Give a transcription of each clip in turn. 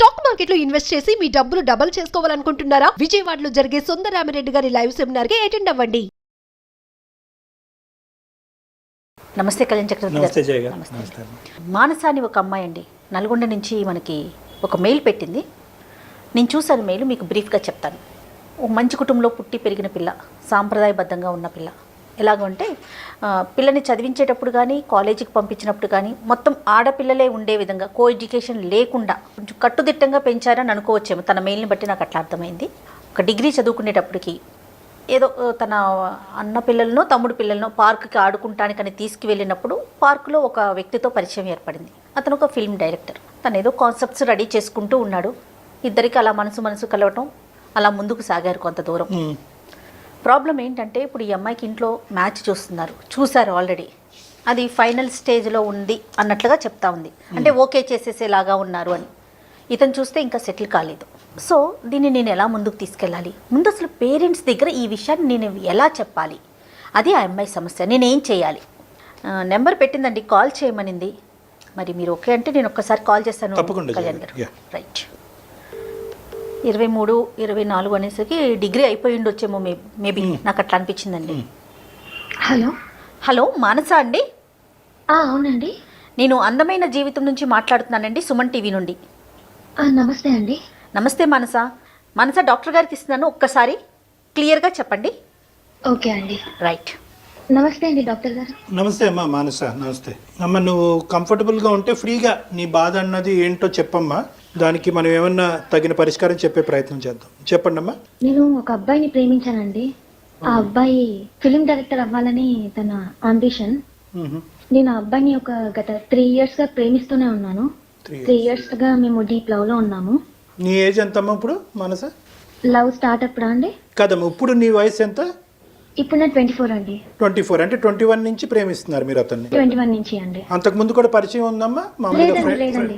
Stock market లో invest చేసి మీ డబ్బులు డబుల్ చేసుకోవాలనుకుంటున్నారా? విజయవాడలో జరిగే సుందరరామిరెడ్డి గారి లైవ్ సెమినార్ కి అటెండ్ అవ్వండి. నమస్తే కళ్యాణ్ చక్రవర్తి గారు. నమస్తే జయ గారు. నమస్తే. మానస అని ఒక అమ్మాయి అండి, నల్గొండ నుంచి మనకి ఒక మెయిల్ పెట్టింది. నేను చూశాను మెయిల్, మీకు బ్రీఫ్గా చెప్తాను. ఒక మంచి కుటుంబంలో పుట్టి పెరిగిన పిల్ల, సాంప్రదాయబద్ధంగా ఉన్న పిల్ల. ఎలాగంటే పిల్లని చదివించేటప్పుడు కానీ కాలేజీకి పంపించినప్పుడు కానీ మొత్తం ఆడపిల్లలే ఉండే విధంగా, కో ఎడ్యుకేషన్ లేకుండా కొంచెం కట్టుదిట్టంగా పెంచారని అనుకోవచ్చేమో. తన మెయిల్ని బట్టి నాకు అట్లా అర్థమైంది. ఒక డిగ్రీ చదువుకునేటప్పటికి ఏదో తన అన్న పిల్లలనో తమ్ముడు పిల్లలనో పార్కుకి ఆడుకుంటానికని తీసుకువెళ్ళినప్పుడు పార్కులో ఒక వ్యక్తితో పరిచయం ఏర్పడింది. అతను ఒక ఫిల్మ్ డైరెక్టర్. తను ఏదో కాన్సెప్ట్స్ రెడీ చేసుకుంటూ ఉన్నాడు. ఇద్దరికి అలా మనసు కలవటం, అలా ముందుకు సాగారు కొంత దూరం. ప్రాబ్లం ఏంటంటే ఇప్పుడు ఈ అమ్మాయికి ఇంట్లో మ్యాచ్ చూశారు ఆల్రెడీ. అది ఫైనల్ స్టేజ్లో ఉంది అన్నట్లుగా చెప్తా ఉంది. అంటే ఓకే చేసేసేలాగా ఉన్నారు అని. ఇతను చూస్తే ఇంకా సెటిల్ కాలేదు. సో దీన్ని నేను ఎలా ముందుకు తీసుకెళ్ళాలి? ముందు అసలు పేరెంట్స్ దగ్గర ఈ విషయాన్ని నేను ఎలా చెప్పాలి? అది ఆ అమ్మాయి సమస్య. నేనేం చేయాలి? నెంబర్ పెట్టిందండి, కాల్ చేయమనింది. మరి మీరు ఓకే అంటే నేను ఒక్కసారి కాల్ చేస్తాను కళ్యాణ్ గారు. రైట్. 23, 24 అనేసరికి డిగ్రీ అయిపోయి ఉండొచ్చేమో మేబీ, నాకు అట్లా అనిపించిందండి. హలో మానస అండి? అవునండి, నేను అందమైన జీవితం నుంచి మాట్లాడుతున్నానండి, సుమన్ టీవీ నుండి. నమస్తే అండి. నమస్తే మానస డాక్టర్ గారికి ఇస్తున్నాను, ఒక్కసారి క్లియర్గా చెప్పండి. ఓకే అండి. రైట్. నమస్తే అండి డాక్టర్ గారు. నమస్తే అమ్మా మానస. నమస్తే అమ్మ. నువ్వు కంఫర్టబుల్గా ఉంటే ఫ్రీగా నీ బాధ అన్నది ఏంటో చెప్పమ్మా. దానికి మనం ఏమన్నా తగిన పరిష్కారం చెప్పే ప్రయత్నం చేద్దాం. చెప్పండి అమ్మా. నేను ఒక అబ్బాయిని ప్రేమించానండి. ఆ అబ్బాయి ఫిలిం డైరెక్టర్ అవ్వాలని తన అంబిషన్. నేను ఆ అబ్బాయిని ఒక గత 3 years గా ప్రేమిస్తూనే ఉన్నాను. 3 years గా మేము డీప్ లవ్ లో ఉన్నాము. నీ ఏజ్ ఎంతమ్మా ఇప్పుడు మానస? లవ్ స్టార్ట్ అప్పుడు అండి? కదమ్మా, ఇప్పుడు నీ వయసు ఎంత? ఇప్పుడు నేను 24 అండి. 24 అంటే 21 నుంచి ప్రేమిస్తున్నారు మీరు అతన్ని? 21 నుంచి అండి. అంతకు ముందు కూడా పరిచయం ఉందమ్మా? లేదండి.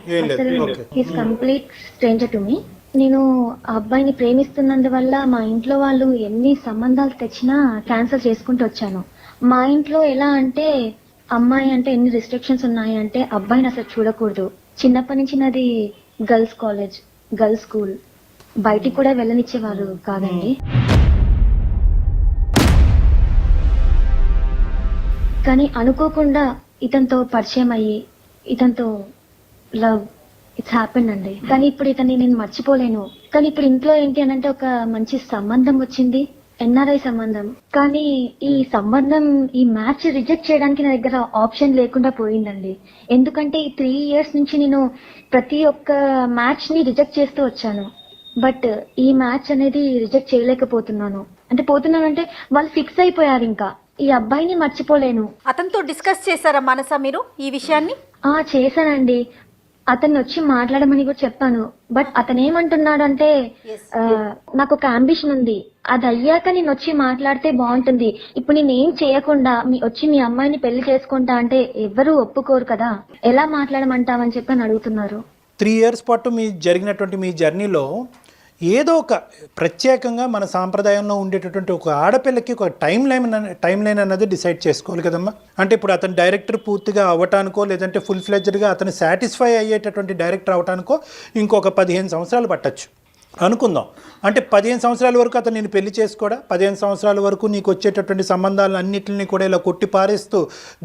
He's complete stranger to me. నేను ఆ అబ్బాయిని ప్రేమిస్తున్నందువల్ల మా ఇంట్లో వాళ్ళు ఎన్ని సంబంధాలు తెచ్చినా క్యాన్సిల్ చేసుకుంటూ వచ్చాను. మా ఇంట్లో ఎలా అంటే, అమ్మాయి అంటే ఎన్ని రిస్ట్రిక్షన్స్ ఉన్నాయి అంటే, అబ్బాయిని అసలు చూడకూడదు. చిన్నప్పటి నుంచి నాది గర్ల్స్ కాలేజ్, గర్ల్స్ స్కూల్. బయటికి కూడా వెళ్ళనిచ్చేవారు కాదండి. కానీ అనుకోకుండా ఇతనితో పరిచయం అయ్యి ఇతనితో లవ్ ఇట్స్ హ్యాపెన్ అండి. కానీ ఇప్పుడు ఇతన్ని నేను మర్చిపోలేను. కానీ ఇప్పుడు ఇంట్లో ఏంటి అని అంటే, ఒక మంచి సంబంధం వచ్చింది, NRI సంబంధం. కానీ ఈ సంబంధం, ఈ మ్యాచ్ రిజెక్ట్ చేయడానికి నా దగ్గర ఆప్షన్ లేకుండా పోయిందండి. ఎందుకంటే ఈ 3 years నుంచి నేను ప్రతి ఒక్క మ్యాచ్ ని రిజెక్ట్ చేస్తూ వచ్చాను. బట్ ఈ మ్యాచ్ అనేది రిజెక్ట్ చేయలేకపోతున్నాను. అంటే వాళ్ళు ఫిక్స్ అయిపోయారు. ఇంకా ఈ అబ్బాయిని మర్చిపోలేను. అతనితో డిస్కస్ చేశారా మానస మీరు ఈ విషయాన్ని? చేశానండి. అతన్ని వచ్చి మాట్లాడమని కూడా చెప్పాను. బట్ అతను ఏమంటున్నాడు అంటే, నాకు ఒక అంబిషన్ ఉంది, అది అయ్యాక నేను వచ్చి మాట్లాడితే బాగుంటుంది. ఇప్పుడు నేను ఏం చేయకుండా వచ్చి మీ అమ్మాయిని పెళ్లి చేసుకుంటా అంటే ఎవరు ఒప్పుకోరు కదా, ఎలా మాట్లాడమంటావని చెప్పి అని అడుగుతున్నారు. 3 years పాటు జరిగినటువంటి మీ జర్నీలో ఏదో ఒక ప్రత్యేకంగా మన సాంప్రదాయంలో ఉండేటటువంటి ఒక ఆడపిల్లకి ఒక టైం లైన్ అన్నది డిసైడ్ చేసుకోవాలి కదమ్మా. అంటే ఇప్పుడు అతను డైరెక్టర్ పూర్తిగా అవ్వటానికో, లేదంటే ఫుల్ ఫ్లెడ్జ్డ్గా అతను సాటిస్ఫై అయ్యేటటువంటి డైరెక్టర్ అవటానికో ఇంకొక 15 సంవత్సరాలు పట్టచ్చు అనుకుందాం. అంటే 15 సంవత్సరాల వరకు అతను నేను పెళ్లి చేసుకోడా, 15 సంవత్సరాల వరకు నీకు వచ్చేటటువంటి సంబంధాలను అన్నింటినీ కూడా ఇలా కొట్టి పారేస్తూ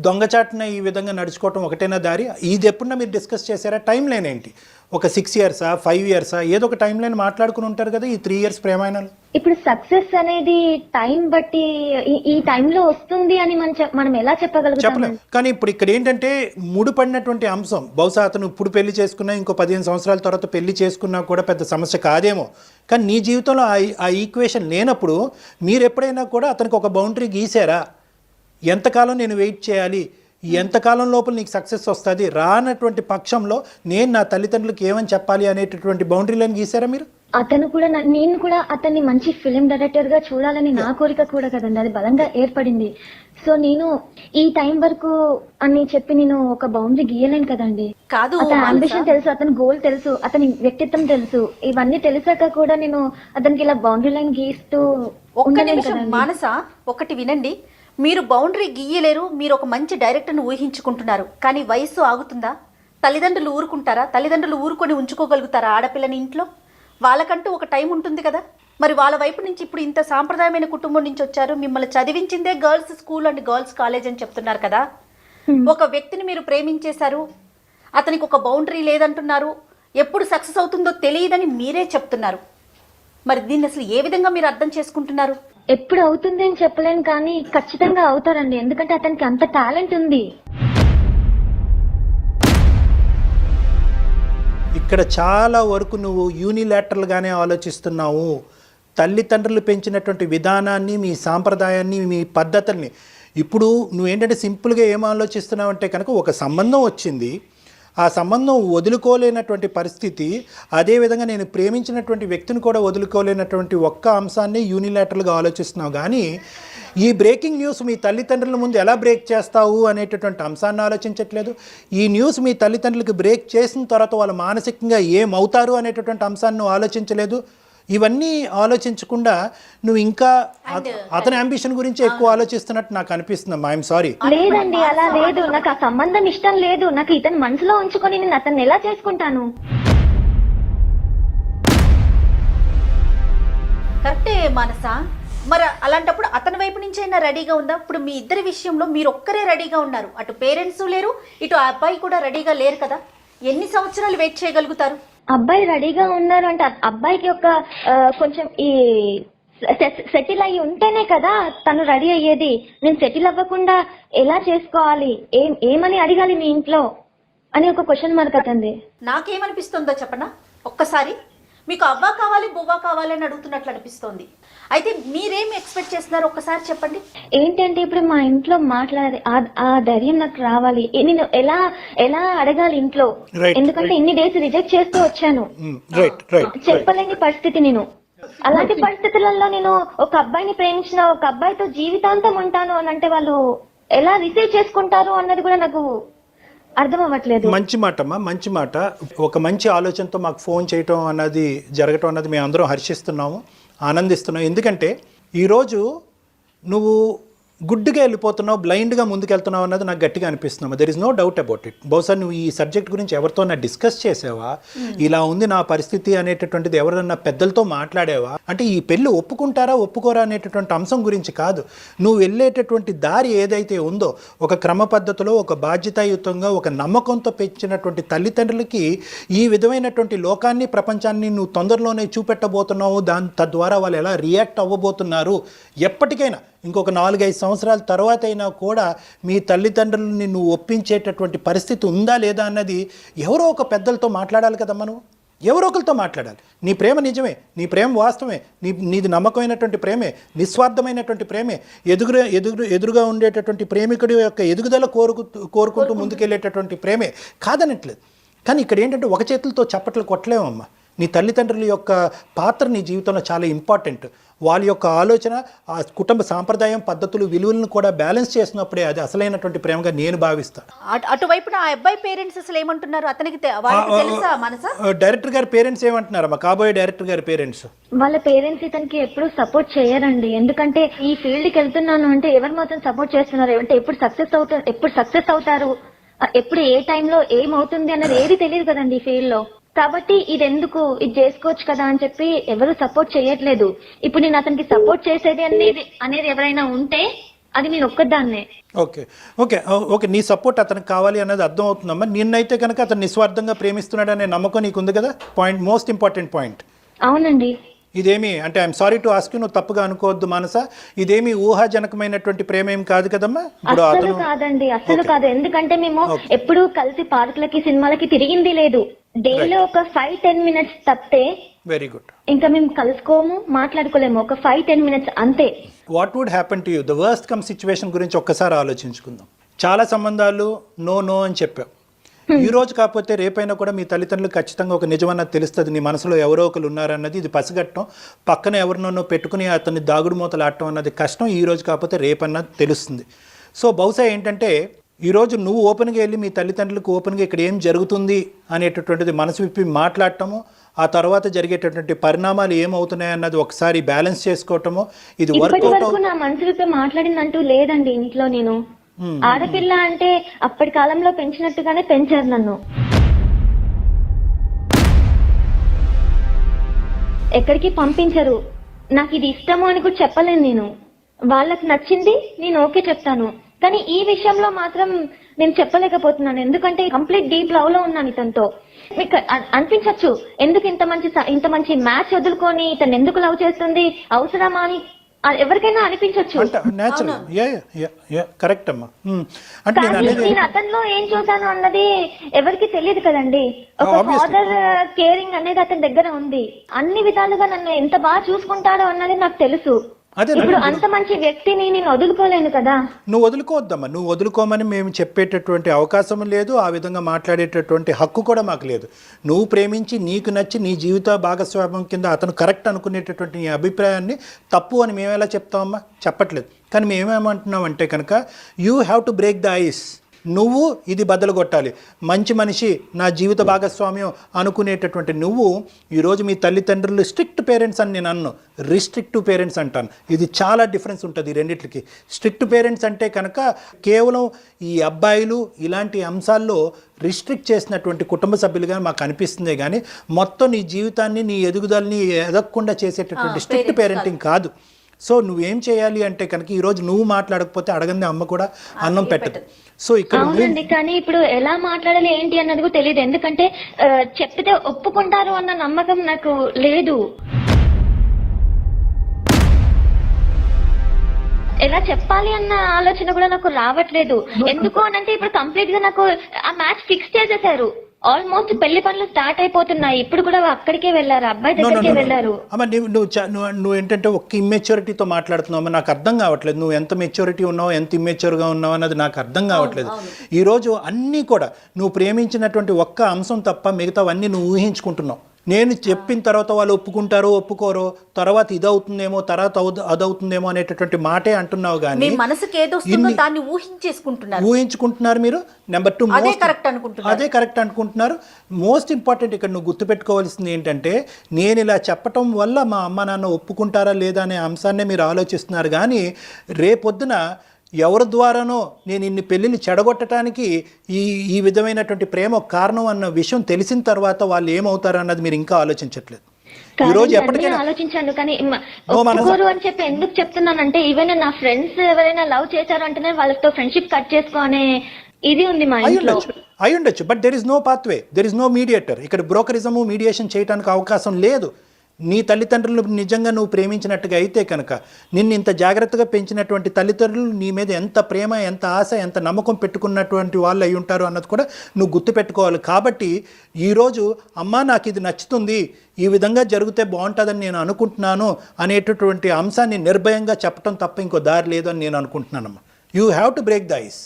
దొంగచాటున ఈ విధంగా నడుచుకోవటం ఒకటేనా దారి? ఇది ఎప్పుడన్నా మీరు డిస్కస్ చేశారా? టైం లైన్ ఏంటి? ఒక 6 years, 5 years, ఏదో ఒక టైం లైన్ మాట్లాడుకుని ఉంటారు కదా ఈ 3 years ప్రేమాయణాలు. ఇప్పుడు సక్సెస్ అనేది టైం బట్టి ఈ టైంలో వస్తుంది అని మనం ఎలా చెప్పగలుగుతాం? చెప్పలేం. కానీ ఇప్పుడు ఇక్కడ ఏంటంటే ముడిపడినటువంటి అంశం, బహుశా అతను ఇప్పుడు పెళ్లి చేసుకున్నా ఇంకో 15 సంవత్సరాల తర్వాత పెళ్లి చేసుకున్నా కూడా పెద్ద సమస్య కాదేమో. కానీ నీ జీవితంలో ఆ ఈక్వేషన్ లేనప్పుడు మీరు ఎప్పుడైనా కూడా అతనికి ఒక బౌండరీ గీసారా? ఎంతకాలం నేను వెయిట్ చేయాలి, ఎంతకాలం లోపల నీకు సక్సెస్ వస్తుంది, రానటువంటి పక్షంలో నేను నా తల్లిదండ్రులకు ఏమని చెప్పాలి అనేటటువంటి బౌండరీలను గీసారా మీరు? నేను కూడా అతన్ని మంచి ఫిలిం డైరెక్టర్ గా చూడాలని నా కోరిక కూడా కదండి, అది బలంగా ఏర్పడింది. సో నేను ఈ టైం వరకు అని చెప్పి నేను ఒక బౌండరీ గీయలేను కదండి. కాదు, అతని అంబిషన్ తెలుసు, అతని గోల్ తెలుసు, అతని వ్యక్తిత్వం తెలుసు. ఇవన్నీ తెలిసాక కూడా నేను అతనికి ఇలా బౌండరీ లైన్ గీస్తూ ఉండలేను కదండి. మానస, ఒకటి వినండి, మీరు బౌండరీ గీయలేరు, మీరు ఒక మంచి డైరెక్టర్ను ఊహించుకుంటున్నారు, కానీ వయస్సు ఆగుతుందా? తల్లిదండ్రులు ఊరుకుంటారా? తల్లిదండ్రులు ఊరుకొని ఉంచుకోగలుగుతారా ఆడపిల్లని ఇంట్లో? వాళ్ళకంటూ ఒక టైం ఉంటుంది కదా. మరి వాళ్ళ వైపు నుంచి ఇప్పుడు ఇంత సాంప్రదాయమైన కుటుంబం నుంచి వచ్చారు, మిమ్మల్ని చదివించిందే girls school and girls college అని చెప్తున్నారు కదా. ఒక వ్యక్తిని మీరు ప్రేమించేశారు, అతనికి ఒక బౌండరీ లేదంటున్నారు, ఎప్పుడు సక్సెస్ అవుతుందో తెలియదని మీరే చెప్తున్నారు. మరి దీన్ని అసలు ఏ విధంగా మీరు అర్థం చేసుకుంటున్నారు? ఎప్పుడు అవుతుంది అని చెప్పలేను, కానీ ఖచ్చితంగా అవుతారండి. ఎందుకంటే అతనికి అంత టాలెంట్ ఉంది. ఇక్కడ చాలా వరకు నువ్వు యూనిలాటరల్గానే ఆలోచిస్తున్నావు. తల్లిదండ్రులు పెంచినటువంటి విధానాన్ని, మీ సాంప్రదాయాన్ని, మీ పద్ధతుల్ని ఇప్పుడు నువ్వేంటంటే సింపుల్గా ఏం ఆలోచిస్తున్నావు అంటే కనుక ఒక సంబంధం వచ్చింది, ఆ సంబంధం వదులుకోలేనటువంటి పరిస్థితి, అదేవిధంగా నేను ప్రేమించినటువంటి వ్యక్తిని కూడా వదులుకోలేనటువంటి ఒక్క అంశాన్ని యూనిలాటరల్గా ఆలోచిస్తున్నావు. కానీ ఈ బ్రేకింగ్ న్యూస్ మీ తల్లిదండ్రుల ముందు ఎలా బ్రేక్ చేస్తావు అనేటటువంటి అంశాన్ని ఆలోచించట్లేదు. ఈ న్యూస్ మీ తల్లిదండ్రులకు బ్రేక్ చేసిన తర్వాత వాళ్ళు మానసికంగా ఏమవుతారు అనేటటువంటి అంశాన్ని నువ్వు ఆలోచించలేదు. ఇవన్నీ ఆలోచించకుండా నువ్వు ఇంకా అతని అంబిషన్ గురించి ఎక్కువ ఆలోచిస్తున్నట్టు నాకు అనిపిస్తుంది. I'm sorry. లేదండి, అలా లేదు. నాకు ఆ సంబంధం ఇష్టం లేదు. నాకు ఇతను మనసులో ఉంచుకొని నేను అతన్ని ఎలా చేసుకుంటాను? కరెక్టే మానస. మరి అలాంటప్పుడు అతని వైపు నుంచి అయినా రెడీగా ఉందా? ఇప్పుడు మీ ఇద్దరి విషయంలో మీరు ఒక్కరే రెడీగా ఉన్నారు, అటు పేరెంట్స్ లేరు, ఇటు ఆ అబ్బాయి కూడా రెడీగా లేరు కదా. ఎన్ని సంవత్సరాలు వెయిట్ చేయగలుగుతారు? అబ్బాయి రెడీగా ఉన్నారు అంటే అబ్బాయికి ఒక కొంచెం ఈ సెటిల్ అయ్యి ఉంటేనే కదా తను రెడీ అయ్యేది. నేను సెటిల్ అవ్వకుండా ఎలా చేసుకోవాలి, ఏమని అడగాలి మీ ఇంట్లో అని ఒక క్వశ్చన్ మార్క్ అతంది. నాకేమనిపిస్తుందో చెప్పనా? ఒక్కసారి మీకు అవ్వా కావాలి బువ్వా కావాలి అని అడుగుతున్నట్లు అనిపిస్తోంది. అయితే మీరేమి ఎక్స్పెక్ట్ చేస్తున్నారు ఒక్కసారి చెప్పండి. ఏంటంటే ఇప్పుడు మా ఇంట్లో మాట్లాడే ఆ ధైర్యం నాకు రావాలి. నేను ఎలా అడగాలి ఇంట్లో? ఎందుకంటే ఇన్ని డేస్ రిజెక్ట్ చేస్తూ వచ్చాను. చెప్పలేని పరిస్థితి నేను. అలాంటి పరిస్థితులలో నేను ఒక అబ్బాయిని ప్రేమించిన, ఒక అబ్బాయితో జీవితాంతం ఉంటాను అని అంటే వాళ్ళు ఎలా రిసీవ్ చేసుకుంటారు అన్నది కూడా నాకు అర్థం అవ్వట్లేదు. మంచి మాట అమ్మా, మంచి మాట. ఒక మంచి ఆలోచనతో మాకు ఫోన్ చేయటం అన్నది జరగటం అన్నది మేము అందరం హర్షిస్తున్నాము, ఆనందిస్తున్నాం. ఎందుకంటే ఈరోజు నువ్వు గుడ్డుగా వెళ్ళిపోతున్నావు, బ్లైండ్గా ముందుకెళ్తున్నావు అన్నది నాకు గట్టిగా అనిపిస్తున్నావు. There is no doubt about it. బహుశా నువ్వు ఈ సబ్జెక్ట్ గురించి ఎవరితోనా డిస్కస్ చేసావా? ఇలా ఉంది నా పరిస్థితి అనేటటువంటిది ఎవరైనా పెద్దలతో మాట్లాడేవా? అంటే ఈ పెళ్ళి ఒప్పుకుంటారా ఒప్పుకోరా అనేటటువంటి అంశం గురించి కాదు. నువ్వు వెళ్ళేటటువంటి దారి ఏదైతే ఉందో, ఒక క్రమ పద్ధతిలో, ఒక బాధ్యతాయుతంగా, ఒక నమ్మకంతో పెంచినటువంటి తల్లిదండ్రులకి ఈ విధమైనటువంటి లోకాన్ని, ప్రపంచాన్ని నువ్వు తొందరలోనే చూపెట్టబోతున్నావు. తద్వారా వాళ్ళు ఎలా రియాక్ట్ అవ్వబోతున్నారు, ఎప్పటికైనా ఇంకొక 4-5 సంవత్సరాల తర్వాత అయినా కూడా మీ తల్లిదండ్రులని నువ్వు ఒప్పించేటటువంటి పరిస్థితి ఉందా లేదా అన్నది ఎవరో ఒక పెద్దలతో మాట్లాడాలి కదమ్మా. నువ్వు ఎవరో ఒకరితో మాట్లాడాలి. నీ ప్రేమ నిజమే, నీ ప్రేమ వాస్తవమే, నీది నమ్మకమైనటువంటి ప్రేమే, నిస్వార్థమైనటువంటి ప్రేమే, ఎదురుగా ఉండేటటువంటి ప్రేమికుడి యొక్క ఎదుగుదల కోరుకుంటూ ముందుకెళ్ళేటటువంటి ప్రేమే, కాదనట్లేదు. కానీ ఇక్కడ ఏంటంటే ఒక చేతులతో చప్పట్లు కొట్టలేమమ్మా. నీ తల్లిదండ్రుల యొక్క పాత్ర నీ జీవితంలో చాలా ఇంపార్టెంట్. వాళ్ళ యొక్క ఆలోచన, ఆ కుటుంబ సాంప్రదాయం, పద్ధతులు, విలువలను కూడా బ్యాలెన్స్ చేసినప్పుడే అది అసలైనటువంటి ప్రేమగా నేను భావిస్తాను. అటువైపున ఆ అబ్బాయి పేరెంట్స్ అసలు ఏమంటున్నారు? అతనికి తెలుసా మనసా? డైరెక్టర్ గారి పేరెంట్స్ ఏమంటున్నారు? మా కాబోయే డైరెక్టర్ గారి పేరెంట్స్, వాళ్ళ పేరెంట్స్ ఇతనికి ఎప్పుడు సపోర్ట్ చేయరండి. ఎందుకంటే ఈ ఫీల్డ్ కి వెళ్తున్నాను అంటే ఎవరు మాత్రం సపోర్ట్ చేస్తున్నారు అంటే ఎప్పుడు సక్సెస్ అవుతారు, ఎప్పుడు ఏ టైంలో ఏమవుతుంది అన్నది ఏది తెలియదు కదండి ఈ ఫీల్డ్ లో. కాబట్టి ఇది చేసుకోవచ్చు కదా అని చెప్పి ఎవరు సపోర్ట్ చేయట్లేదు. ఇప్పుడు నేను అతనికి సపోర్ట్ చేసేది అనేది ఎవరైనా ఉంటే అది నేను ఒక్కదాన్నే. ఓకే ఓకే ఓకే నీ సపోర్ట్ అతనికి కావాలి అన్నది అర్థం అవుతుందమ్మా. నిన్నైతే కనుక అతను నిస్వార్థంగా ప్రేమిస్తున్నాడు అనే నమ్మకం నీకు ఉంది కదా. Point, most important point. అవునండి. ఇదేమి అంటే I'm sorry to ask you, నువ్వు తప్పుగా అనుకోవద్దు మానస, ఇదేమి ఊహాజనకమైనటువంటి ప్రేమ ఏం కాదు కదమ్మా. ఇప్పుడు అసలు కాదండి, అసలు కాదు. ఎందుకంటే మేము ఎప్పుడు కలిసి పార్కులకి, సినిమాలకి తిరిగింది లేదు. డైలీ ఒక 5-10 మినిట్స్ తప్పితే వెరీ గుడ్ ఇంకా మేము కలుసుకోము, మాట్లాడుకోలేము. ఒక 5-10 మినిట్స్ అంతే. What would happen to you? The worst come situation గురించి ఒక్కసారి ఆలోచించుకుందాం. చాలా సంబంధాలు నో అని చెప్పావు. ఈ రోజు కాకపోతే రేపైనా కూడా మీ తల్లిదండ్రులు ఖచ్చితంగా ఒక నిజమన్నది తెలుస్తుంది. నీ మనసులో ఎవరో ఒకరు ఉన్నారన్నది ఇది పసిగట్టడం, పక్కన ఎవరినో పెట్టుకుని అతన్ని దాగుడు మూతలు ఆడటం అన్నది కష్టం. ఈ రోజు కాకపోతే రేపన్నది తెలుస్తుంది. సో బహుశా ఏంటంటే ఈరోజు నువ్వు ఓపెన్గా వెళ్ళి మీ తల్లిదండ్రులకు ఓపెన్గా ఇక్కడ ఏం జరుగుతుంది అనేటటువంటిది మనసు విప్పి మాట్లాడటము, ఆ తర్వాత జరిగేటటువంటి పరిణామాలు ఏమవుతున్నాయి అన్నది ఒకసారి బ్యాలెన్స్ చేసుకోవటము, ఇది వర్కౌట్. నా మనసు విప్పి మాట్లాడిందంటూ లేదండి ఇంట్లో. నేను ఆడపిల్ల అంటే అప్పటి కాలంలో పెంచినట్టుగానే పెంచారు నన్ను. ఎక్కడికి పంపించరు. నాకు ఇది ఇష్టము అని కూడా చెప్పలేను నేను. వాళ్ళకి నచ్చింది నేను ఓకే చెప్తాను, కానీ ఈ విషయంలో మాత్రం నేను చెప్పలేకపోతున్నాను. ఎందుకంటే కంప్లీట్ డీప్ లవ్ లో ఉన్నాను ఇతనితో. మీకు అనిపించవచ్చు ఎందుకు ఇంత మంచి మ్యాచ్ వదులుకొని ఇతను ఎందుకు లవ్ చేస్తుంది, అవసరమా అని ఎవరికైనా అనిపించవచ్చు. కరెక్ట్ అమ్మా. అంటే నేను అతనిలో ఏం చూసాను అన్నది ఎవరికి తెలియదు కదండి. ఒక ఫాదర్ కేరింగ్ అనేది అతని దగ్గర ఉంది. అన్ని విధాలుగా నన్ను ఎంత బాగా చూసుకుంటాడో అన్నది నాకు తెలుసు. ఇప్పుడు అంత మంచి వ్యక్తిని నేను వదులుకోలేను కదా. నువ్వు వదులుకోవద్దమ్మా. నువ్వు వదులుకోమని మేము చెప్పేటటువంటి అవకాశం లేదు, ఆ విధంగా మాట్లాడేటటువంటి హక్కు కూడా మాకు లేదు. నువ్వు ప్రేమించి నీకు నచ్చి నీ జీవిత భాగస్వామ్యం కింద అతను కరెక్ట్ అనుకునేటటువంటి నీ అభిప్రాయాన్ని తప్పు అని మేము ఎలా చెప్తామమ్మా? చెప్పట్లేదు. కానీ మేమేమంటున్నాం అంటే కనుక you have to break the ice. నువ్వు ఇది బద్దలు కొట్టాలి. మంచి మనిషి, నా జీవిత భాగస్వామ్యం అనుకునేటటువంటి నువ్వు ఈరోజు మీ తల్లిదండ్రులు స్ట్రిక్ట్ పేరెంట్స్ అని నేను అన్ను, రిస్ట్రిక్టివ్ పేరెంట్స్ అంటాను. ఇది చాలా డిఫరెన్స్ ఉంటుంది ఈ రెండింటికి. స్ట్రిక్ట్ పేరెంట్స్ అంటే కనుక కేవలం ఈ అబ్బాయిలు ఇలాంటి అంశాల్లో రిస్ట్రిక్ట్ చేసినటువంటి కుటుంబ సభ్యులుగా మాకు అనిపిస్తుంది, కానీ మొత్తం నీ జీవితాన్ని నీ ఎదుగుదలని ఎదగకుండా చేసేటటువంటి స్ట్రిక్ట్ పేరెంటింగ్ కాదు. సో నువ్వేం చేయాలి అంటే కనుక ఈరోజు నువ్వు మాట్లాడకపోతే అడగంది అమ్మ కూడా అన్నం పెట్టదు. సో ఇక్కడ అవునండి, కానీ ఇప్పుడు ఎలా మాట్లాడాలి ఏంటి అన్నది కూడా తెలియదు. ఎందుకంటే చెప్తే ఒప్పుకుంటారు అన్న నమ్మకం నాకు లేదు. ఎలా చెప్పాలి అన్న ఆలోచన కూడా నాకు రావట్లేదు. ఎందుకు అనంటే ఇప్పుడు కంప్లీట్ గా నాకు ఆ మ్యాచ్ ఫిక్స్ చేసేసారు. ఆల్మోస్ట్ పెళ్లి పనులు స్టార్ట్ అయిపోతున్నాయి. ఇప్పుడు కూడా అక్కడికే వెళ్ళారు, అబ్బాయి దగ్గరికే వెళ్ళారు. అమ్మ నువ్వు ఏంటంటే ఒక ఇమ్మెచ్యూరిటీతో మాట్లాడుతున్నావు. నాకు అర్థం కావట్లేదు నువ్వు ఎంత మెచ్యూరిటీ ఉన్నావు, ఎంత ఇమ్మెచ్యూర్గా ఉన్నావు అన్నది నాకు అర్థం కావట్లేదు. ఈరోజు అన్నీ కూడా నువ్వు ప్రేమించినటువంటి ఒక్క అంశం తప్ప మిగతావన్నీ నువ్వు ఊహించుకుంటున్నావు. నేను చెప్పిన తర్వాత వాళ్ళు ఒప్పుకుంటారో ఒప్పుకోరో, తర్వాత ఇదవుతుందేమో తర్వాత అదవుతుందేమో అనేటటువంటి మాటే అంటున్నావు. కానీ ఊహించుకుంటున్నారు మీరు. నెంబర్ 2 అదే కరెక్ట్ అనుకుంటున్నారు. మోస్ట్ ఇంపార్టెంట్ ఇక్కడ నువ్వు గుర్తుపెట్టుకోవాల్సింది ఏంటంటే, నేను ఇలా చెప్పటం వల్ల మా అమ్మ నాన్న ఒప్పుకుంటారా లేదా అనే అంశాన్నే మీరు ఆలోచిస్తున్నారు. కానీ రేపొద్దున ఎవరి ద్వారానో నేను ఇన్ని పెళ్ళిళ్ళు చెడగొట్టడానికి ఈ విధమైనటువంటి ప్రేమ కారణం అన్న విషయం తెలిసిన తర్వాత వాళ్ళు ఏమవుతారు అన్నది మీరు ఇంకా ఆలోచించట్లేదు. ఈ రోజు ఎప్పటికైనా ఆలోచించాను, కానీ ఒప్పుకోరు అని చెప్పి ఎందుకు చెప్తున్నానంటే, ఈవెన్ నా ఫ్రెండ్స్ ఎవరైనా లవ్ చేశారు అంటేనే వాళ్ళతో ఫ్రెండ్షిప్ కట్ చేసుకోనే ఇది ఉంది మా ఇంట్లో. అయి ఉండొచ్చు, but there is no pathway, there is no mediator. ఇక్కడ బ్రోకరిజము మీడియేషన్ చేయడానికి అవకాశం లేదు. నీ తల్లిదండ్రులు నిజంగా నువ్వు ప్రేమించినట్టుగా అయితే కనుక నిన్ను ఇంత జాగ్రత్తగా పెంచినటువంటి తల్లిదండ్రులు నీ మీద ఎంత ప్రేమ, ఎంత ఆశ, ఎంత నమ్మకం పెట్టుకున్నటువంటి వాళ్ళు అయి ఉంటారు అన్నది కూడా నువ్వు గుర్తుపెట్టుకోవాలి. కాబట్టి ఈరోజు అమ్మా నాకు ఇది నచ్చుతుంది, ఈ విధంగా జరిగితే బాగుంటుందని నేను అనుకుంటున్నాను అనేటటువంటి అంశాన్ని నిర్భయంగా చెప్పడం తప్ప ఇంకో దారి లేదు అని నేను అనుకుంటున్నానమ్మా. You have to break the ice.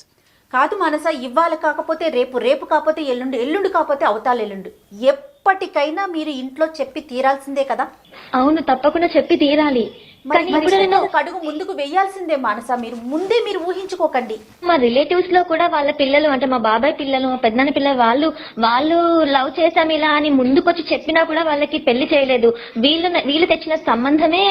కాదు మనస, ఇవాళ కాకపోతే రేపు, రేపు కాకపోతే ఎల్లుండి, ఎల్లుండి కాకపోతే అవతాల ఎల్లుండి, ఎప్పటికైనా మీరు ఇంట్లో చెప్పి తీరాల్సిందే కదా. అవును, తప్పకుండా చెప్పి తీరాలి. అడుగు ముందుకు వెయ్యాల్సిందే మానస. మీరు ఊహించుకోకండి. మా రిలేటివ్స్ లో కూడా వాళ్ళ పిల్లలు, అంటే మా బాబాయ్ పిల్లలు, మా పెద్దనాన్న పిల్లలు, వాళ్ళు లవ్ చేసాం ఇలా అని ముందుకొచ్చి చెప్పినా కూడా వాళ్ళకి పెళ్లి చేయలేదు. వీళ్ళు తెచ్చిన సంబంధమే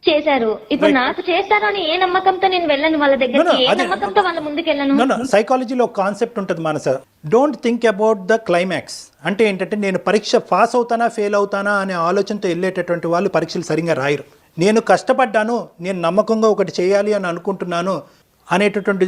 చేశారు. ఇప్పుడు నాకు చేస్తారో అని ఏ నమ్మకంతో నేను వెళ్ళను వాళ్ళ దగ్గరికి, ఏ నమ్మకంతో వాళ్ళ ముందుకు వెళ్ళను. సైకాలజీలో కాన్సెప్ట్ ఉంటుంది మనస, don't think about the climax. అంటే ఏంటంటే నేను పరీక్ష పాస్ అవుతానా ఫెయిల్ అవుతానా అనే ఆలోచనతో వెళ్ళేటటువంటి వాళ్ళు పరీక్షలు సరిగ్గా రాయరు. నేను కష్టపడ్డాను, నేను నమ్మకంగా ఒకటి చేయాలి అని అనుకుంటున్నాను అనేటటువంటి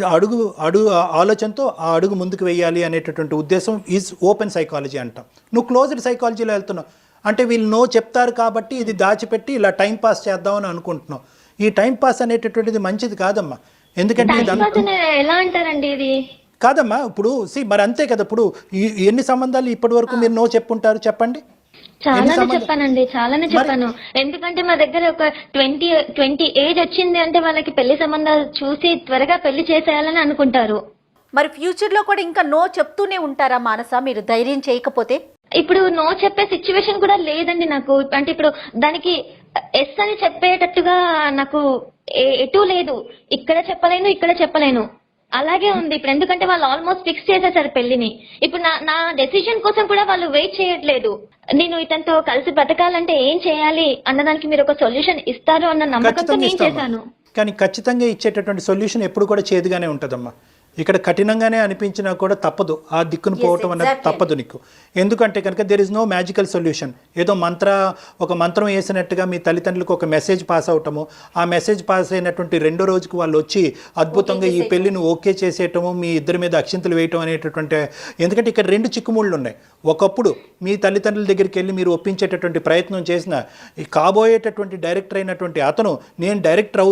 ఆలోచనతో ఆ అడుగు ముందుకు వెయ్యాలి అనేటటువంటి ఉద్దేశం ఈజ్ ఓపెన్ సైకాలజీ అంటాం. నువ్వు క్లోజ్డ్ సైకాలజీలో వెళ్తున్నావు అంటే వీళ్ళు నో చెప్తారు కాబట్టి ఇది దాచిపెట్టి ఇలా టైం పాస్ చేద్దామని అనుకుంటున్నాం. ఈ టైం పాస్ అనేటటువంటిది మంచిది కాదమ్మా. ఎందుకంటే ఎలా అంటారండి ఇది? కాదమ్మా, ఇప్పుడు మరి అంతే కదా. ఇప్పుడు ఎన్ని సంబంధాలు ఇప్పటి వరకు మీరు నో చెప్పుంటారు చెప్పండి? చాలానే చెప్పానండి, చాలానే చెప్పాను. ఎందుకంటే మా దగ్గర ఒక 20 ఏజ్ వచ్చింది అంటే వాళ్ళకి పెళ్లి సంబంధాలు చూసి త్వరగా పెళ్లి చేసేయాలని అనుకుంటారు. మరి ఫ్యూచర్ లో కూడా ఇంకా నో చెప్తూనే ఉంటారా మానస, మీరు ధైర్యం చేయకపోతే? ఇప్పుడు నో చెప్పే సిచ్యువేషన్ కూడా లేదండి నాకు. అంటే ఇప్పుడు దానికి ఎస్ అని చెప్పేటట్టుగా నాకు ఎటు లేదు. ఇక్కడ చెప్పలేను, ఇక్కడ చెప్పలేను, అలాగే ఉంది ఇప్పుడు. ఎందుకంటే వాళ్ళు ఆల్మోస్ట్ ఫిక్స్ చేసేసారు పెళ్లిని. ఇప్పుడు నా డెసిషన్ కోసం కూడా వాళ్ళు వెయిట్ చేయట్లేదు. నేను ఇతనితో కలిసి బతకాలంటే ఏం చేయాలి అన్నదానికి మీరు ఒక సొల్యూషన్ ఇస్తారు అన్న నమ్మకంతో నేను చేశాను. కానీ ఖచ్చితంగా ఇచ్చేటటువంటి సొల్యూషన్ ఎప్పుడు కూడా చేదుగానే ఉంటుందమ్మా. ఇక్కడ కఠినంగానే అనిపించినా కూడా తప్పదు, ఆ దిక్కును పోవటం అనేది తప్పదు నీకు. ఎందుకంటే కనుక there is no magical solution. ఏదో ఒక మంత్రం వేసినట్టుగా మీ తల్లిదండ్రులకు ఒక మెసేజ్ పాస్ అవటము, ఆ మెసేజ్ పాస్ అయినటువంటి రెండో రోజుకి వాళ్ళు వచ్చి అద్భుతంగా ఈ పెళ్లిని ఓకే చేసేయటము, మీ ఇద్దరి మీద అక్షింతలు వేయటం అనేటటువంటి. ఎందుకంటే ఇక్కడ 2 చిక్కుముళ్ళు ఉన్నాయి. ఒకప్పుడు మీ తల్లిదండ్రుల దగ్గరికి వెళ్ళి మీరు ఒప్పించేటటువంటి ప్రయత్నం చేసిన ఈ కాబోయేటటువంటి డైరెక్టర్ అయినటువంటి అతను నేను డైరెక్టర్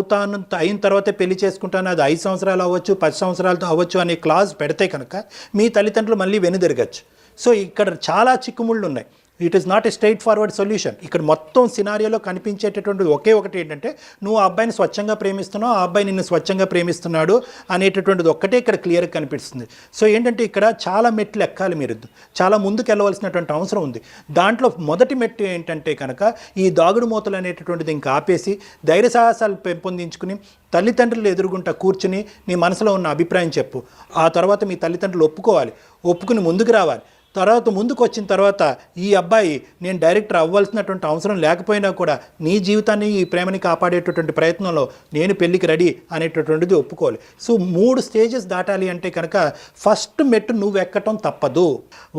అయిన తర్వాతే పెళ్లి చేసుకుంటాను, అది 5 సంవత్సరాలు అవ్వచ్చు 10 సంవత్సరాలతో అవ్వచ్చు అనే క్లాజ్ పెడితే కనుక మీ తల్లిదండ్రులు మళ్ళీ వెనుదిరగచ్చు. సో ఇక్కడ చాలా చిక్కుముళ్ళు ఉన్నాయి. It is not a straight forward solution. ఇక్కడ మొత్తం సినారియోలో కనిపించేటటువంటిది ఒకే ఒకటి ఏంటంటే నువ్వు ఆ అబ్బాయిని స్వచ్ఛంగా ప్రేమిస్తున్నావు, ఆ అబ్బాయి నిన్ను స్వచ్ఛంగా ప్రేమిస్తున్నాడు అనేటటువంటిది ఒక్కటే ఇక్కడ క్లియర్గా కనిపిస్తుంది. సో ఏంటంటే ఇక్కడ చాలా మెట్లు ఎక్కాలి, మీరు చాలా ముందుకు వెళ్ళవలసినటువంటి అవసరం ఉంది. దాంట్లో మొదటి మెట్టు ఏంటంటే కనుక ఈ దాగుడు మూతలు అనేటటువంటిది ఇంకా ఆపేసి ధైర్య సాహసాలు పెంపొందించుకుని తల్లిదండ్రులు ఎదురుగుంటా కూర్చుని నీ మనసులో ఉన్న అభిప్రాయం చెప్పు. ఆ తర్వాత మీ తల్లిదండ్రులు ఒప్పుకుని ముందుకు రావాలి. తర్వాత ముందుకు వచ్చిన తర్వాత ఈ అబ్బాయి నేను డైరెక్టర్ అవ్వాల్సినటువంటి అవసరం లేకపోయినా కూడా నీ జీవితాన్ని ఈ ప్రేమని కాపాడేటటువంటి ప్రయత్నంలో నేను పెళ్ళికి రెడీ అనేటటువంటిది ఒప్పుకోవాలి. సో 3 స్టేజెస్ దాటాలి అంటే కనుక ఫస్ట్ మెట్టు నువ్వు ఎక్కటం తప్పదు.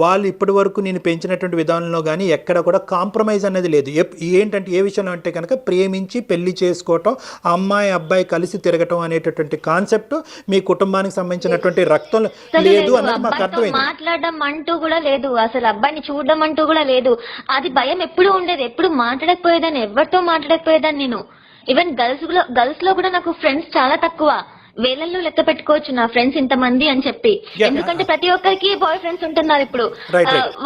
వాళ్ళు ఇప్పటి వరకు నేను పెంచినటువంటి విధానంలో కానీ ఎక్కడ కూడా కాంప్రమైజ్ అనేది లేదు. ఏంటంటే ఏ విషయంలో అంటే కనుక ప్రేమించి పెళ్లి చేసుకోవటం, అమ్మాయి అబ్బాయి కలిసి తిరగటం అనేటటువంటి కాన్సెప్ట్ మీ కుటుంబానికి సంబంధించినటువంటి రక్తం లేదు అన్నది మాకు అర్థమైంది. మాట్లాడడం అంటూ కూడా లేదు, అసలు అబ్బాయిని చూడడం అంటూ కూడా లేదు. అది భయం ఎప్పుడు ఉండేది, ఎప్పుడు మాట్లాడకపోయేదాన్ని, ఎవరితో మాట్లాడకపోయేదాన్ని నేను. ఈవెన్ గర్ల్స్ లో కూడా నాకు ఫ్రెండ్స్ చాలా తక్కువ, వేలల్లో లెక్క పెట్టుకోవచ్చు నా ఫ్రెండ్స్ ఇంతమంది అని చెప్పి. ఎందుకంటే ప్రతి ఒక్కరికి బాయ్ ఫ్రెండ్స్ ఉంటున్నారు ఇప్పుడు.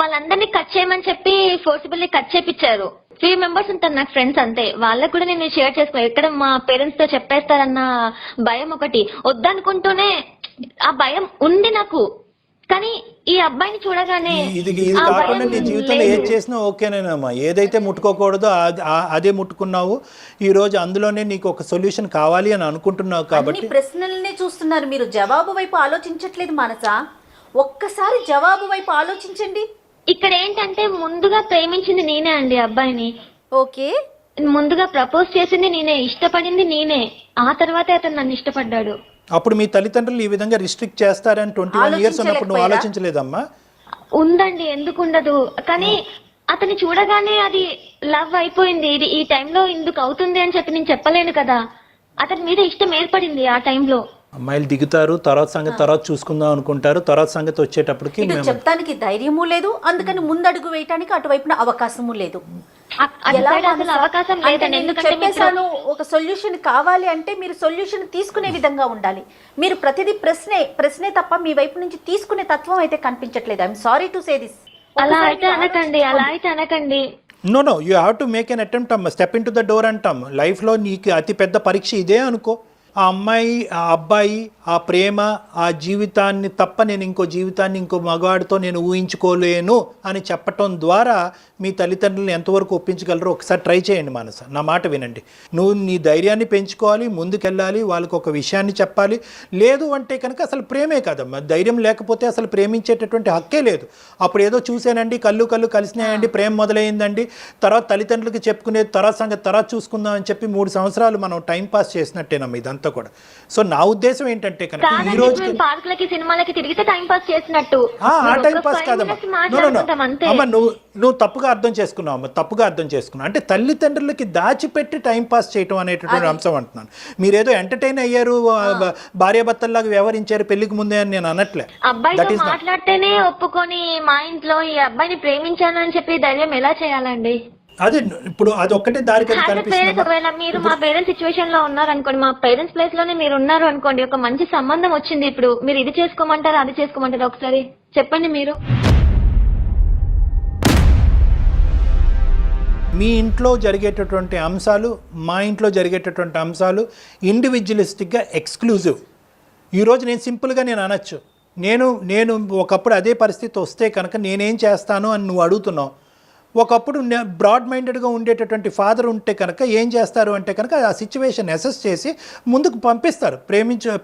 వాళ్ళందరినీ కట్ చేయమని చెప్పి ఫోర్సిబుల్లీ కట్ చేపించారు. 3 మెంబర్స్ ఉంటారు నాకు ఫ్రెండ్స్ అంతే. వాళ్ళకు కూడా నేను షేర్ చేసుకో, ఎక్కడ మా పేరెంట్స్ తో చెప్పేస్తారన్న భయం ఒకటి వద్దనుకుంటూనే ఆ భయం ఉంది నాకు. కానీ ఈ అబ్బాయిని చూడగానే ఇది కాకుండా నీ జీవితంలో ఏది చేసినా ఓకేనేనమ్మా. ఏదైతే ముట్టుకోకూడదో అదే ముట్టుకున్నావు. ఈ రోజు అందులోనే నీకు ఒక సొల్యూషన్ కావాలి అని అనుకుంటున్నావు కాబట్టి ప్రశ్నలనే చూస్తున్నారు మీరు, జవాబు వైపు ఆలోచించట్లేదు మనసా. ఒక్కసారి జవాబు వైపు ఆలోచించండి. ఇక్కడ ఏంటంటే ముందుగా ప్రేమించింది నేనే అండి అబ్బాయిని. ఓకే, ముందుగా ప్రపోజ్ చేసింది నేనే, ఇష్టపడింది నేనే, ఆ తర్వాతే అతను నన్ను ఇష్టపడ్డాడు. అప్పుడు మీ తల్లిదండ్రులు ఈ విధంగా రిస్ట్రిక్ట్ చేస్తారని 21 years ఉన్నప్పుడు నువ్వు ఆలోచించలేదమ్మా? ఉందండి, ఎందుకు ఉండదు. కానీ అతన్ని చూడగానే అది లవ్ అయిపోయింది. ఇది ఈ టైంలో ఎందుకు అవుతుంది అని చెప్పి నేను చెప్పలేను కదా. అతని మీద ఇష్టం ఏర్పడింది ఆ టైంలో. అమ్మాయిలు దిగుతారు, తర్వాత చూసుకుందాం అనుకుంటారు, తర్వాత సంగతి వచ్చేటప్పటికి చెప్తానికి ధైర్యము లేదు, అందుకని ముందడుగు వేయటానికి అటువైపున అవకాశము లేదు. అవకాశం లేదండి. చెప్పేసాను, ఒక సొల్యూషన్ కావాలి అంటే మీరు సొల్యూషన్ తీసుకునే విధంగా ఉండాలి. మీరు ప్రతిదీ ప్రశ్నే తప్ప మీ వైపు నుంచి తీసుకునే తత్వం అయితే కనిపించట్లేదు. I'm sorry to say this. అలా అయితే అనకండి. No you have to make an attempt అమ్మ. Step in to the door అంటాం. లైఫ్లో నీకు అతి పెద్ద పరీక్ష ఇదే అనుకో. ఆ అమ్మాయి, ఆ అబ్బాయి, ఆ ప్రేమ, ఆ జీవితాన్ని తప్ప నేను ఇంకో జీవితాన్ని ఇంకో మగవాడితో నేను ఊహించుకోలేను అని చెప్పటం ద్వారా మీ తల్లిదండ్రులను ఎంతవరకు ఒప్పించగలరో ఒకసారి ట్రై చేయండి. మనస నా మాట వినండి. నువ్వు నీ ధైర్యాన్ని పెంచుకోవాలి, ముందుకెళ్ళాలి, వాళ్ళకి ఒక విషయాన్ని చెప్పాలి. లేదు అంటే కనుక అసలు ప్రేమే కాదమ్మా. ధైర్యం లేకపోతే అసలు ప్రేమించేటటువంటి హక్కే లేదు. అప్పుడు ఏదో చూసానండి, కళ్ళు కలిసినాయండి, ప్రేమ మొదలైందండి, తర్వాత తల్లిదండ్రులకి చెప్పుకునే తర్వాత సంగతి తర్వాత చూసుకుందాం అని చెప్పి 3 సంవత్సరాలు మనం టైం పాస్ చేసినట్టేనమ్మా ఇదంతా కూడా. సో నా ఉద్దేశం ఏంటంటే కనుక ఈ రోజు పార్కులకి సినిమాలకి తిరిగితే టైం పాస్ చేసినట్టు ఆ టైం పాస్ కాదమ్మా. అమ్మ నువ్వు తప్పుగా అర్థం చేసుకున్నావు అమ్మ, తప్పుగా అర్థం చేసుకున్నావు. అంటే తల్లిదండ్రులకి దాచిపెట్టి టైం పాస్ చేయటం అనేటటువంటి అంశం అంటున్నాను. మీరేదో ఎంటర్టైన్ అయ్యారు, భార్యాభర్తల్లాగా వ్యవహరించారు పెళ్లికి ముందే అని నేను అనట్లే. అబ్బాయితో మాట్లాడితేనే ఒప్పుకొని మా ఇంట్లో ఈ అబ్బాయిని ప్రేమించాను అని చెప్పి ధైర్యం ఎలా చేయాలండి? అదే ఇప్పుడు అది ఒక్కటే దారి కనిపిస్తుంది. ఒకవేళ మీరు మా పేరెంట్స్ సిచ్యువేషన్ లో ఉన్నారు అనుకోండి, మా పేరెంట్స్ ప్లేస్ లోనే మీరు ఉన్నారు అనుకోండి, ఒక మంచి సంబంధం వచ్చింది, ఇప్పుడు మీరు ఇది చేసుకోమంటారు అది చేసుకోమంటారు, ఒకసారి చెప్పండి మీరు. మీ ఇంట్లో జరిగేటటువంటి అంశాలు, మా ఇంట్లో జరిగేటటువంటి అంశాలు ఇండివిజువలిస్టిక్గా ఎక్స్క్లూజివ్. ఈరోజు నేను సింపుల్గా నేను అనొచ్చు, నేను ఒకప్పుడు అదే పరిస్థితి వస్తే కనుక నేనేం చేస్తాను అని నువ్వు అడుగుతున్నావు. ఒకప్పుడు బ్రాడ్ మైండెడ్గా ఉండేటటువంటి ఫాదర్ ఉంటే కనుక ఏం చేస్తారు అంటే కనుక ఆ సిచ్యువేషన్ అసెస్ చేసి ముందుకు పంపిస్తారు.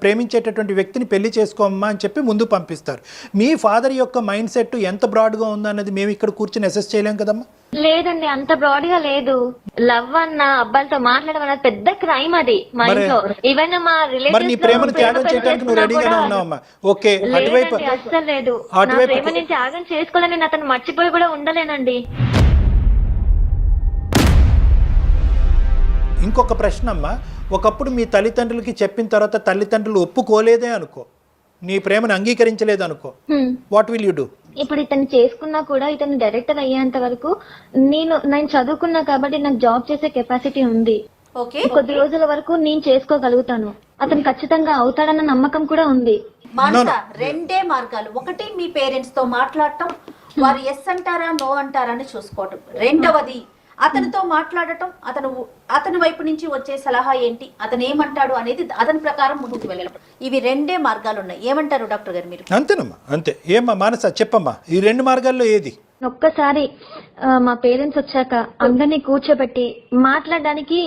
ప్రేమించేటటువంటి వ్యక్తిని పెళ్లి చేసుకోమ్మా అని చెప్పి ముందుకు పంపిస్తారు. మీ ఫాదర్ యొక్క మైండ్ సెట్ ఎంత బ్రాడ్గా ఉందన్నది మేము ఇక్కడ కూర్చొని అసెస్ చేయలేం కదమ్మా. లేదండి, అంత బ్రాడ్ గా లేదు. లవ్ అన్న అబ్బాయిలతో మాట్లాడడం అన్నది పెద్ద క్రైమ్ అది మా మరి- ఇంట్లో. ఈవెన్ మా మరి నీ ప్రేమను త్యాగం చేయడానికి నువ్వు రెడీగానే ఉన్నావమ్మా? ఓకే, అటువైపు లేదండి, అస్సలు లేదు. నా అటువైపు ప్రేమ నేను త్యాగం చేసుకోవాలని నేను అతను మర్చిపోయి కూడా ఉండలేనండి. ఇంకొక ప్రశ్న అమ్మా, ఒకప్పుడు మీ తల్లిదండ్రులకి చెప్పిన తర్వాత తల్లిదండ్రులు ఒప్పుకోలేదే అనుకో, నీ ప్రేమను అంగీకరించలేదు అనుకో, వాట్ విల్ యూ డూ? ఇప్పుడు ఇతను చేసుకున్నా కూడా ఇతను డైరెక్టర్ అయ్యేంత వరకు నేను చదువుకున్నా కాబట్టి నాకు జాబ్ చేసే కెపాసిటీ ఉంది. ఓకే, కొద్ది రోజుల వరకు నేను చేసుకోగలుగుతాను. అతను ఖచ్చితంగా అవుతాడన్న నమ్మకం కూడా ఉంది. మానస, రెండే మార్గాలు. ఒకటి మీ పేరెంట్స్ తో మాట్లాడటం, వారు ఎస్ అంటారా నో అంటారా అని చూసుకోవటం. రెండవది అతనితో మాట్లాడటం, అతని వైపు నుంచి వచ్చే సలహా ఏంటి, అతను ఏమంటాడు అనేది అతని ప్రకారం ముందుకు వెళ్ళడం. ఇవి రెండే మార్గాలు ఉన్నాయి. ఏమంటారు డాక్టర్ గారు మీరు? అంతేనమ్మా, అంతే. ఏమ్మా మానస, చెప్పమ్మా, ఈ రెండు మార్గాల్లో ఏది? ఒక్కసారి మా పేరెంట్స్ వచ్చాక అందరినీ కూర్చోబెట్టి మాట్లాడడానికి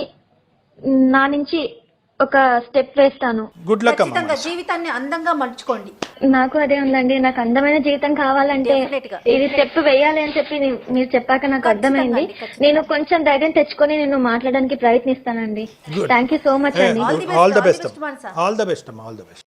నా నుంచి ఒక స్టెప్ వేస్తాను. గుడ్ లక్ అమ్మా. ఖచ్చితంగా జీవితాన్ని అందంగా మలుచుకోండి. నాకు అదే ఉందండి. నాకు అందమైన జీవితం కావాలంటే Definitely గా. ఇది స్టెప్ వేయాలి అని చెప్పి మీరు చెప్పాక నాకు అర్థమైంది. నేను కొంచెం ధైర్యం తెచ్చుకొని నేను మాట్లాడడానికి ప్రయత్నిస్తానండి. థ్యాంక్ యూ సో మచ్ అండి. All the best, Mansah. All the best అమ్మా, ఆల్ ద బెస్ట్.